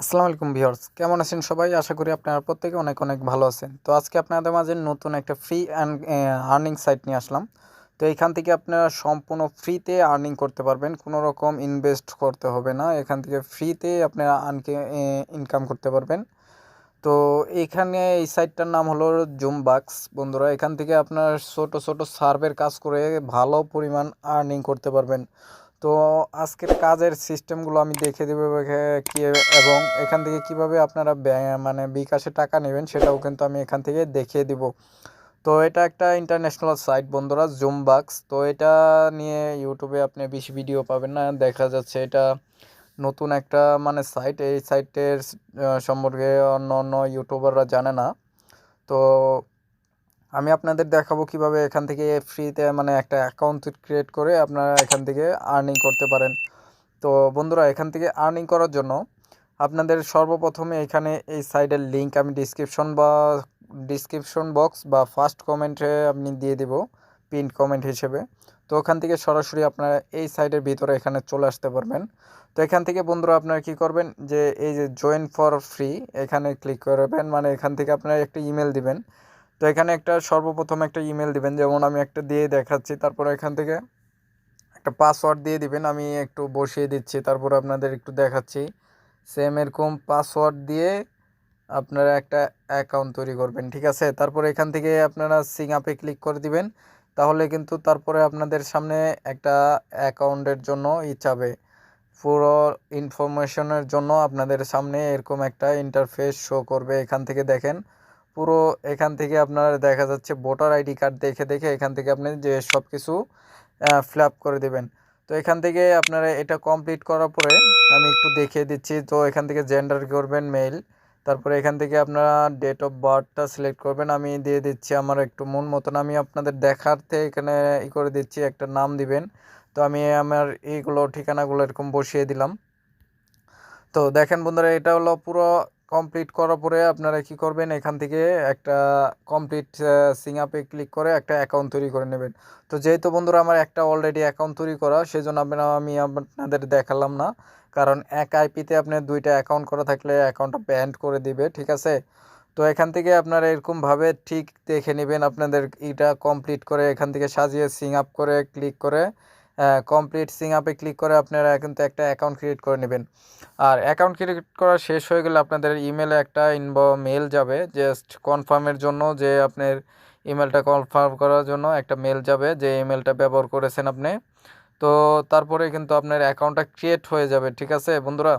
আসসালামু আলাইকুম ভিউয়ার্স, কেমন আছেন সবাই? আশা করি আপনারা প্রত্যেকে অনেক অনেক ভালো আছেন। তো আজকে আপনাদের মাঝে নতুন একটা ফ্রি অ্যান্ড আর্নিং সাইট নিয়ে আসলাম। তো এখান থেকে আপনারা সম্পূর্ণ ফ্রিতে আর্নিং করতে পারবেন, কোনো রকম ইনভেস্ট করতে হবে না। এখান থেকে ফ্রিতে আপনারা ইনকাম করতে পারবেন। তো এইখানে এই সাইটটার নাম হলো জুমবাক্স। বন্ধুরা, এখান থেকে আপনার ছোট ছোট সার্ভের কাজ করে ভালো পরিমাণ আর্নিং করতে পারবেন। তো আজকের কাজের সিস্টেমগুলো আমি দেখে দেবো কি, এবং এখান থেকে কিভাবে আপনারা মানে বিকাশে টাকা নেবেন সেটাও কিন্তু আমি এখান থেকে দেখিয়ে দিব। তো এটা একটা ইন্টারন্যাশনাল সাইট বন্ধুরা, জুমবাক্স। তো এটা নিয়ে ইউটিউবে আপনি বেশি ভিডিও পাবেন না, দেখা যাচ্ছে এটা নতুন একটা মানে সাইট। এই সাইটের সম্পর্কে অন্য অন্য ইউটিউবাররা জানে না। তো আমি আপনাদের দেখাবো কিভাবে এখান থেকে ফ্রিতে মানে একটা অ্যাকাউন্ট ক্রিয়েট করে আপনারা এখান থেকে আর্নিং করতে পারেন। তো বন্ধুরা, এখান থেকে আর্নিং করার জন্য আপনাদের সর্বপ্রথমে এখানে এই সাইটের লিঙ্ক আমি ডিসক্রিপশন বক্স বা ফার্স্ট কমেন্টে আপনি দিয়ে দেব, পিন কমেন্ট হিসেবে। তো ওখান থেকে সরাসরি আপনারা এই সাইটের ভিতরে এখানে চলে আসতে পারবেন। তো এখান থেকে বন্ধুরা আপনারা কি করবেন, যে এই যে জয়েন ফর ফ্রি এখানে ক্লিক করবেন। মানে এখান থেকে আপনারা একটা ইমেল দিবেন। তো এখানে একটা সর্বপ্রথম একটা ইমেল দিবেন, যেমন আমি একটা দিয়ে দেখাচ্ছি। তারপরে এখান থেকে একটা পাসওয়ার্ড দিয়ে দিবেন, আমি একটু বসিয়ে দিচ্ছি, তারপর আপনাদের একটু দেখাচ্ছি। সেম এরকম পাসওয়ার্ড দিয়ে আপনারা একটা অ্যাকাউন্ট তৈরি করবেন, ঠিক আছে। তারপরে এখান থেকে আপনারা সিং আপে ক্লিক করে দিবেন। তাহলে কিন্তু তারপরে আপনাদের সামনে একটা অ্যাকাউন্টের জন্য চাবে। পুরো ইনফরমেশনের জন্য আপনাদের সামনে এরকম একটা ইন্টারফেস শো করবে। এখান থেকে দেখেন পুরো, এখান থেকে আপনার দেখা যাচ্ছে ভোটার আইডি কার্ড দেখে দেখে এখান থেকে আপনি যে সব কিছু ফিল আপ করে দেবেন। তো এখান থেকে আপনারা এটা কমপ্লিট করার পরে আমি একটু দেখিয়ে দিচ্ছি। তো এখান থেকে জেন্ডার করবেন মেল। তারপরে এখান থেকে আপনারা ডেট অফ বার্থটা সিলেক্ট করবেন। আমি দিয়ে দিচ্ছি আমার একটু মন মতন, আমি আপনাদের দেখাতে এখানে করে দিচ্ছি, একটা নাম দিবেন। তো আমি আমার এইগুলো ঠিকানাগুলো এরকম বসিয়ে দিলাম। তো দেখেন বন্ধুরা, এটা হলো পুরো কমপ্লিট করার পরে আপনারা কি করবেন, এখান থেকে একটা কমপ্লিট সিং আপে ক্লিক করে একটা অ্যাকাউন্ট তৈরি করে নেবেন। তো যেহেতু বন্ধুরা আমার একটা অলরেডি অ্যাকাউন্ট তৈরি করা, সেজন্য আমি আপনাদের দেখালাম না। কারণ এক আইপিতে আপনার দুইটা অ্যাকাউন্ট করা থাকলে অ্যাকাউন্টটা ব্যান্ড করে দিবে, ঠিক আছে। তো এখান থেকে আপনারা এরকমভাবে ঠিক দেখে নেবেন, আপনাদের এটা কমপ্লিট করে এখান থেকে সাজিয়ে সিং আপ করে ক্লিক করে কমপ্লিট সিং আপে ক্লিক করে আপনারা কিন্তু একটা অ্যাকাউন্ট ক্রিয়েট করে নেবেন। আর অ্যাকাউন্ট ক্রিয়েট করা শেষ হয়ে গেলে আপনাদের ইমেলে একটা মেল যাবে জাস্ট কনফার্মের জন্য, যে আপনার ইমেলটা কনফার্ম করার জন্য একটা মেল যাবে, যে ইমেলটা ব্যবহার করেছেন আপনি। তো তারপরে কিন্তু আপনার অ্যাকাউন্টটা ক্রিয়েট হয়ে যাবে, ঠিক আছে বন্ধুরা।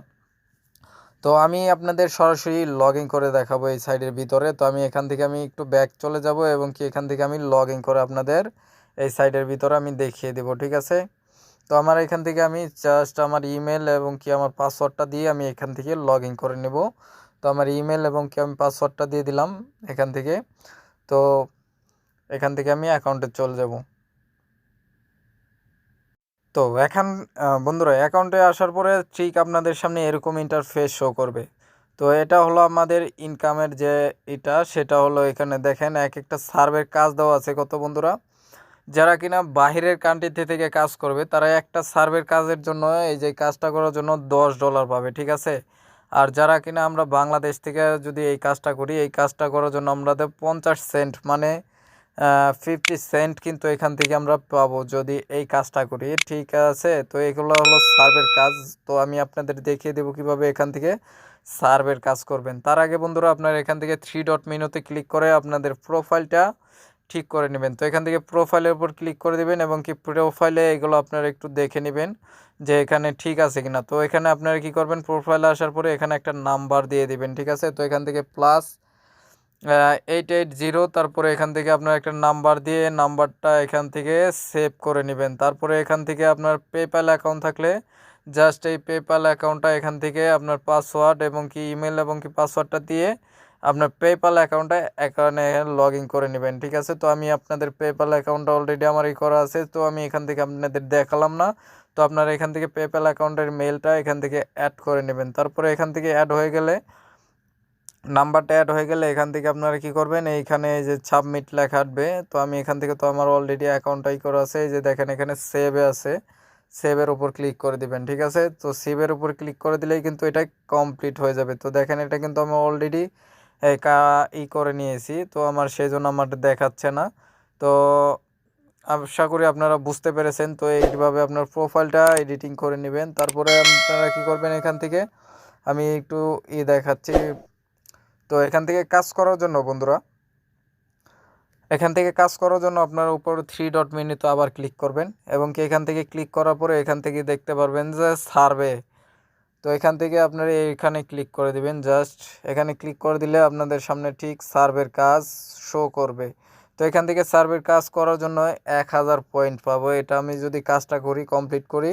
তো আমি আপনাদের সরাসরি লগ ইন করে দেখাবো এই সাইডের ভিতরে। তো আমি এখান থেকে আমি একটু ব্যাক চলে যাব, এবং কি এখান থেকে আমি লগ ইন করে আপনাদের এই সাইডের ভিতরে আমি দেখিয়ে দেবো, ঠিক আছে। তো আমার এখান থেকে আমি জাস্ট আমার ইমেল এবং কি আমার পাসওয়ার্ডটা দিয়ে আমি এখান থেকে লগ ইন করে নেব। তো আমার ইমেল এবং কি আমি পাসওয়ার্ডটা দিয়ে দিলাম এখান থেকে। তো এখান থেকে আমি অ্যাকাউন্টে চলে যাব। তো এখন বন্ধুরা, অ্যাকাউন্টে আসার পরে ঠিক আপনাদের সামনে এরকম ইন্টারফেস শো করবে। তো এটা হলো আমাদের ইনকামের যে এটা, সেটা হলো এখানে দেখেন এক একটা সার্ভের কাজ দেওয়া আছে কত বন্ধুরা। যারা কিনা বাহিরের কান্ট্রি থেকে কাজ করবে, তারা একটা সার্ভের কাজের জন্য এই যে কাজটা করার জন্য $10 পাবে, ঠিক আছে। আর যারা কিনা আমরা বাংলাদেশ থেকে যদি এই কাজটা করি, এই কাজটা করার জন্য আমাদের 50 সেন্ট মানে 50 সেন্ট কিন্তু এখান থেকে আমরা পাবো যদি এই কাজটা করি, ঠিক আছে। তো এগুলো হলো সার্ভের কাজ। তো আমি আপনাদের দেখিয়ে দেবো কিভাবে এখান থেকে সার্ভের কাজ করবেন। তার আগে বন্ধুরা, আপনারা এখান থেকে 3 ডট মেনুতে ক্লিক করে আপনাদের প্রোফাইলটা ঠিক করে নেবেন। তো এখান থেকে প্রোফাইলের উপর ক্লিক করে দেবেন, এবং কি প্রোফাইলে এগুলো আপনারা একটু দেখে নেবেন যে এখানে ঠিক আছে কিনা। তো এখানে আপনারা কি করবেন, প্রোফাইলে আসার পরে এখানে একটা নাম্বার দিয়ে দিবেন, ঠিক আছে। তো এখান থেকে +880, তারপরে এখান থেকে আপনার একটা নাম্বার দিয়ে নাম্বারটা এখান থেকে সেভ করে নেবেন। তারপরে এখান থেকে আপনার পেপ্যাল অ্যাকাউন্ট থাকলে জাস্ট এই পেপ্যাল অ্যাকাউন্টটা এখান থেকে আপনার পাসওয়ার্ড এবং কি ইমেল এবং কি পাসওয়ার্ডটা দিয়ে আপনার পেপ্যাল অ্যাকাউন্টে এখানে লগ ইন করে নেবেন, ঠিক আছে। তো আমি আপনাদের পেপ্যাল অ্যাকাউন্টটা অলরেডি আমার করা আছে, তো আমি এখান থেকে আপনাদের দেখালাম না। তো আপনারা এখান থেকে পেপ্যাল অ্যাকাউন্টের মেলটা এখান থেকে অ্যাড করে নেবেন। তারপরে এখান থেকে অ্যাড হয়ে গেলে, নাম্বারটা অ্যাড হয়ে গেলে এখান থেকে আপনারা কি করবেন, এইখানে এই যে সাবমিট লেখা আসবে। তো আমি এখান থেকে, তো আমার অলরেডি অ্যাকাউন্টটাই করা আছে, এই যে দেখেন এখানে সেভে আছে, সেভের উপর ক্লিক করে দিবেন, ঠিক আছে। তো সেভের উপর ক্লিক করে দিলেই কিন্তু এটা কমপ্লিট হয়ে যাবে। তো দেখেন এটা কিন্তু আমি অলরেডি করে নিয়েছি, তো আমার সেই জন্য আমার দেখাচ্ছে না। তো আশা করি আপনারা বুঝতে পেরেছেন। তো এইভাবে আপনার প্রোফাইলটা এডিটিং করে নেবেন। তারপরে আপনারা কী করবেন, এখান থেকে আমি একটু দেখাচ্ছি। তো এখান থেকে কাজ করার জন্য বন্ধুরা, এখান থেকে কাজ করার জন্য আপনার উপর 3 ডট মেনুতে আবার ক্লিক করবেন, এবং কি এখান থেকে ক্লিক করার পরে এখান থেকে দেখতে পারবেন যে সার্ভে। তো এখান থেকে আপনারা এখানে ক্লিক করে দিবেন। জাস্ট এখানে ক্লিক করে দিলে আপনাদের সামনে ঠিক সার্ভের কাজ শো করবে। তো এখান থেকে সার্ভের কাজ করার জন্য 1000 পয়েন্ট পাবো। এটা আমি যদি কাজটা করি, কমপ্লিট করি,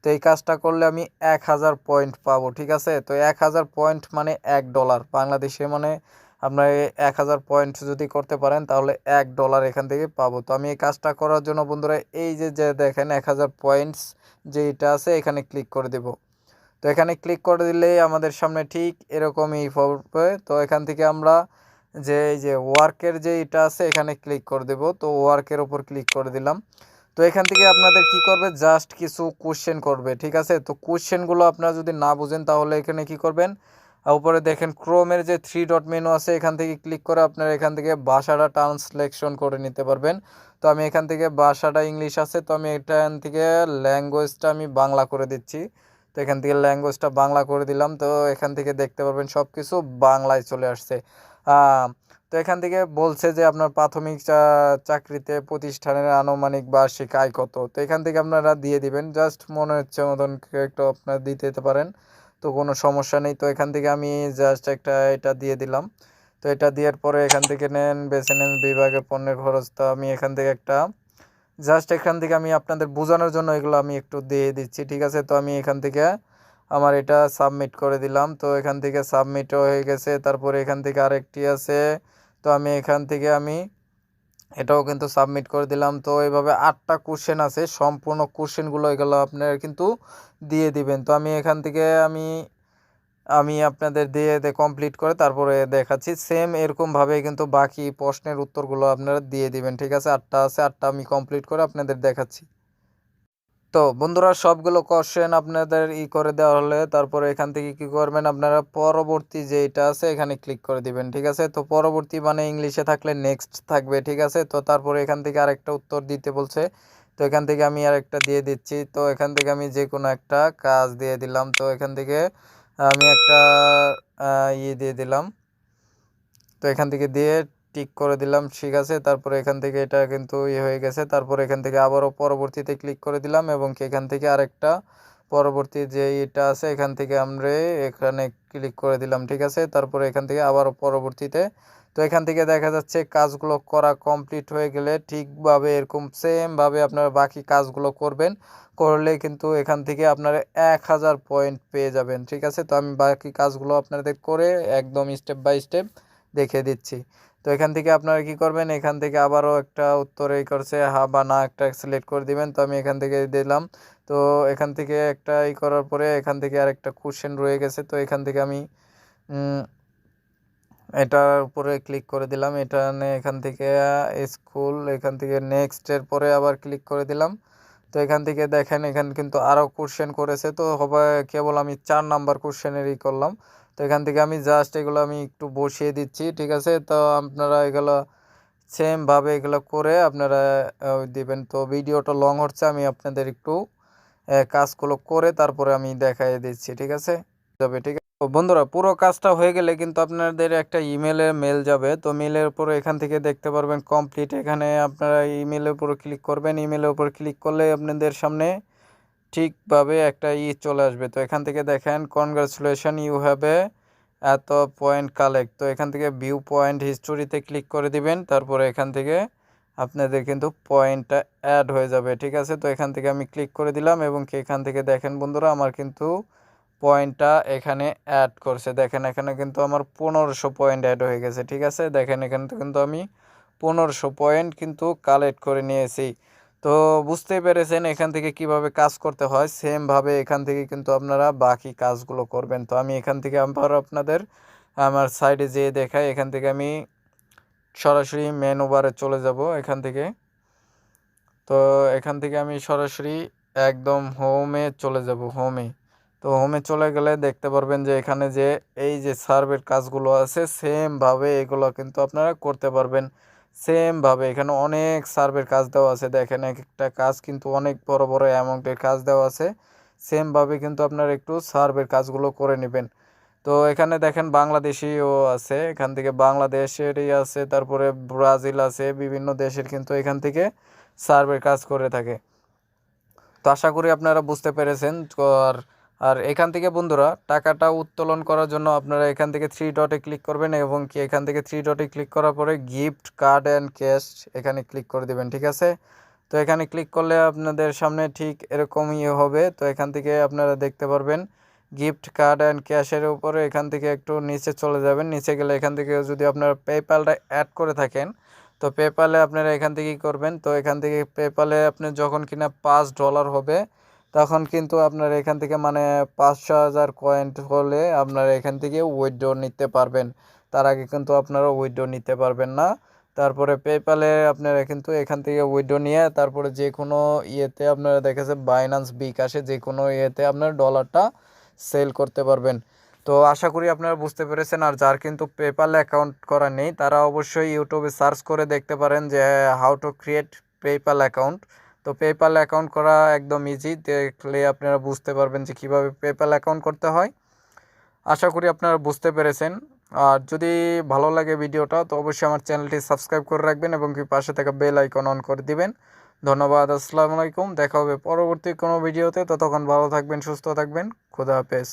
তো এই কাজটা করলে আমি 1000 পয়েন্ট পাবো, ঠিক আছে। তো 1000 পয়েন্ট মানে $1 বাংলাদেশে, মানে আপনার 1000 পয়েন্ট যদি করতে পারেন তাহলে $1 এখান থেকে পাবো। তো আমি এই কাজটা করার জন্য বন্ধুরা এই যে দেখেন 1000 পয়েন্টস যেটা আছে এখানে ক্লিক করে দেব। তো এখানে ক্লিক করে দিলেই আমাদের সামনে ঠিক এরকমই হবে। তো এখান থেকে আমরা যে এই যে ওয়ার্কের যে এটা আছে এখানে ক্লিক করে দেব। তো ওয়ার্কের ওপর ক্লিক করে দিলাম। তো এখান থেকে আপনাদের কি করবে, জাস্ট কিছু কোশ্চেন করবে, ঠিক আছে। তো কোশ্চেনগুলো আপনারা যদি না বুঝেন তাহলে এখানে কি করবেন, উপরে দেখেন ক্রোমের যে 3 ডট মেনু আছে এখান থেকে ক্লিক করে আপনারা এখান থেকে ভাষাটা ট্রান্সলেশন করে নিতে পারবেন। তো আমি এখান থেকে ভাষাটা ইংলিশ আছে, তো আমি এখান থেকে ল্যাঙ্গুয়েজটা আমি বাংলা করে দিচ্ছি। তো এখান থেকে ল্যাঙ্গুয়েজটা বাংলা করে দিলাম। তো এখান থেকে দেখতে পারবেন সব কিছু বাংলায় চলে আসছে। তো এখান থেকে বলছে যে আপনার প্রাথমিক চাকরিতে প্রতিষ্ঠানের আনুমানিক বার্ষিক আয় কত। তো এখান থেকে আপনারা দিয়ে দিবেন, জাস্ট মনে হচ্ছে মতন একটু আপনারা দিতে পারেন, তো কোনো সমস্যা নেই। তো এখান থেকে আমি জাস্ট এটা দিয়ে দিলাম। তো এটা দেওয়ার পরে এখান থেকে বেছে নেন বিভাগের পণ্যের খরচ। তো আমি এখান থেকে এখান থেকে আমি আপনাদের বোঝানোর জন্য এগুলো আমি একটু দিয়ে দিচ্ছি, ঠিক আছে। তো আমি এখান থেকে আমার এটা সাবমিট করে দিলাম। তো এখান থেকে সাবমিটও হয়ে গেছে। তারপরে এখান থেকে আরেকটি আছে, তো আমি এখান থেকে এটাও কিন্তু সাবমিট করে দিলাম। তো এইভাবে 8টা কোশ্চেন আছে, সম্পূর্ণ কোশ্চেনগুলো এগুলো আপনারা কিন্তু দিয়ে দিবেন। তো আমি এখান থেকে আমি আপনাদের দিয়ে কমপ্লিট করে তারপরে দেখাচ্ছি। সেম এরকমভাবে কিন্তু বাকি প্রশ্নের উত্তরগুলো আপনারা দিয়ে দিবেন, ঠিক আছে। 8টা আছে, 8টা আমি কমপ্লিট করে আপনাদের দেখাচ্ছি। তো বন্ধুরা সবগুলো কোশ্চেন আপনাদের করে দেওয়া হলে তারপরে এখান থেকে কি করবেন, আপনারা পরবর্তী যেটা আছে এখানে ক্লিক করে দিবেন, ঠিক আছে। তো পরবর্তী মানে ইংলিশে থাকলে নেক্সট থাকবে, ঠিক আছে। তো তারপরে এখান থেকে আরেকটা উত্তর দিতে বলছে, তো এখান থেকে আমি আরেকটা দিয়ে দিচ্ছি। তো এখান থেকে আমি যে কোনো একটা কাজ দিয়ে দিলাম। তো এখান থেকে আমি একটা দিয়ে দিলাম। তো এখান থেকে দিয়ে টিক করে দিলাম, ঠিক আছে। তারপরে এখান থেকে এটা কিন্তু হয়ে গেছে। তারপরে এখান থেকে আবারও পরবর্তীতে ক্লিক করে দিলাম, এবং এখান থেকে আরেকটা পরবর্তী যে এটা আছে এখান থেকে আমরা এখানে ক্লিক করে দিলাম, ঠিক আছে। তারপরে এখান থেকে আবারও পরবর্তীতে, তো এখান থেকে দেখা যাচ্ছে কাজগুলো করা কমপ্লিট হয়ে গেলে ঠিকভাবে এরকম সেমভাবে আপনারা বাকি কাজগুলো করবেন, করলে কিন্তু এখান থেকে আপনারা 1000 পয়েন্ট পেয়ে যাবেন, ঠিক আছে। তো আমি বাকি কাজগুলো আপনাদের করে একদম স্টেপ বাই স্টেপ দেখে দিচ্ছি। তো এখান থেকে আপনারা কি করবেন, এখান থেকে আবারও একটা উত্তর করছে হ্যাঁ বা না, একটা সিলেক্ট করে দিবেন। তো আমি এখান থেকে দিলাম। তো এখান থেকে একটা করার পরে এখান থেকে আরেকটা কোশ্চেন রয়ে গেছে। তো এখান থেকে আমি এটার উপরে ক্লিক করে দিলাম। এখান থেকে স্কুল, এখান থেকে নেক্সটের পরে আবার ক্লিক করে দিলাম। তো এখান থেকে দেখেন এখানে কিন্তু আরও কোশ্চেন করেছে। তো হবে কেবল আমি 4 নাম্বার কোশ্চেনেরই করলাম। তো এখান থেকে আমি জাস্ট এগুলো আমি একটু বসিয়ে দিচ্ছি, ঠিক আছে। তো আপনারা এগুলো সেমভাবে এগুলো করে আপনারা দিবেন। তো ভিডিওটা লং হচ্ছে, আমি আপনাদের একটু কাজগুলো করে তারপরে আমি দেখাই দিচ্ছি, ঠিক আছে। ঠিক আছে। তো বন্ধুরা পুরো কাজটা হয়ে গেলে কিন্তু আপনাদের একটা মেল যাবে। তো মেলের উপরে এখান থেকে দেখতে পারবেন কমপ্লিট। এখানে আপনারা ইমেলের উপরে ক্লিক করবেন। ইমেলের উপর ক্লিক করলে আপনাদের সামনে ঠিকভাবে একটা চলে আসবে। তো এখান থেকে দেখেন কনগ্রাচুলেশন ইউ হ্যাভ এত পয়েন্ট কালেক্ট। তো এখান থেকে ভিউ পয়েন্ট হিস্টোরিতে ক্লিক করে দিবেন। তারপরে এখান থেকে আপনাদের কিন্তু পয়েন্টটা অ্যাড হয়ে যাবে, ঠিক আছে। তো এখান থেকে আমি ক্লিক করে দিলাম, এবং এখান থেকে দেখেন বন্ধুরা আমার কিন্তু পয়েন্টটা এখানে অ্যাড করছে। দেখেন এখানে কিন্তু আমার 1500 পয়েন্ট অ্যাড হয়ে গেছে, ঠিক আছে। দেখেন এখানে কিন্তু আমি 1500 পয়েন্ট কিন্তু কালেক্ট করে নিয়েছি। তো বুঝতেই পেরেছেন এখান থেকে কিভাবে কাজ করতে হয়। সেমভাবে এখান থেকে কিন্তু আপনারা বাকি কাজগুলো করবেন। তো আমি এখান থেকে আবার আপনাদের আমার সাইডে যেয়ে দেখাই। এখান থেকে আমি সরাসরি মেনু বারে চলে যাব এখান থেকে। তো এখান থেকে আমি সরাসরি একদম হোমে চলে যাব, হোমে। তো হোমে চলে গেলে দেখতে পারবেন যে এখানে যে এই যে সার্ভের কাজগুলো আছে সেমভাবে এগুলো কিন্তু আপনারা করতে পারবেন। সেমভাবে এখানে অনেক সার্ভের কাজ দেওয়া আছে, দেখেন এক একটা কাজ কিন্তু অনেক বড় বড় অ্যামাউন্টের কাজ দেওয়া আছে। সেমভাবে কিন্তু আপনারা একটু সার্ভের কাজগুলো করে নেবেন। তো এখানে দেখেন বাংলাদেশিও আছে, এখান থেকে বাংলাদেশেরই আছে, তারপরে ব্রাজিল আছে, বিভিন্ন দেশের কিন্তু এখান থেকে সার্ভের কাজ করে থাকে। তো আশা করি আপনারা বুঝতে পেরেছেন। আর আর এখান থেকে বন্ধুরা টাকাটা উত্তোলন করার জন্য আপনারা এখান থেকে থ্রি ডটে ক্লিক করবেন এবং কি এখান থেকে থ্রি ডটে ক্লিক করার পরে গিফট কার্ড অ্যান্ড ক্যাশ এখানে ক্লিক করে দেবেন, ঠিক আছে। তো এখানে ক্লিক করলে আপনাদের সামনে ঠিক এরকমই হবে। তো এখান থেকে আপনারা দেখতে পারবেন গিফট কার্ড অ্যান্ড ক্যাশের উপরে এখান থেকে একটু নিচে চলে যাবেন। নিচে গেলে এখান থেকে যদি আপনারা পেপ্যালটা অ্যাড করে থাকেন, তো পেপ্যালে আপনারা এখান থেকে কী করবেন, তো এখান থেকে পেপ্যালে আপনি যখন কিনা $5 হবে তখন কিন্তু আপনারা এখান থেকে মানে 500,000 কয়েন হলে আপনারা এখান থেকে উইথড্র নিতে পারবেন। তার আগে কিন্তু আপনারা উইথড্র নিতে পারবেন না। তারপরে পেপ্যালে আপনারা কিন্তু এখান থেকে উইথড্র নিয়ে তারপরে যে কোনো ইয়েতে আপনারা দেখেছে বাইন্যান্স বিকাশে যে কোনো ইয়েতে আপনার ডলারটা সেল করতে পারবেন। তো আশা করি আপনারা বুঝতে পেরেছেন। আর যার কিন্তু পেপ্যাল অ্যাকাউন্ট করা নেই তারা অবশ্যই ইউটিউবে সার্চ করে দেখতে পারেন যে how to create PayPal account. তো পেপ্যাল অ্যাকাউন্ট করা একদম ইজি, দেখলে আপনারা বুঝতে পারবেন যে কীভাবে পেপ্যাল অ্যাকাউন্ট করতে হয়। আশা করি আপনারা বুঝতে পেরেছেন। আর যদি ভালো লাগে ভিডিওটা তো অবশ্যই আমার চ্যানেলটি সাবস্ক্রাইব করে রাখবেন এবং কি পাশে থাকা বেল আইকন অন করে দিবেন। ধন্যবাদ, আসসালামু আলাইকুম। দেখা হবে পরবর্তী কোনো ভিডিওতে। ততক্ষণ ভালো থাকবেন, সুস্থ থাকবেন। খোদা হাফেজ।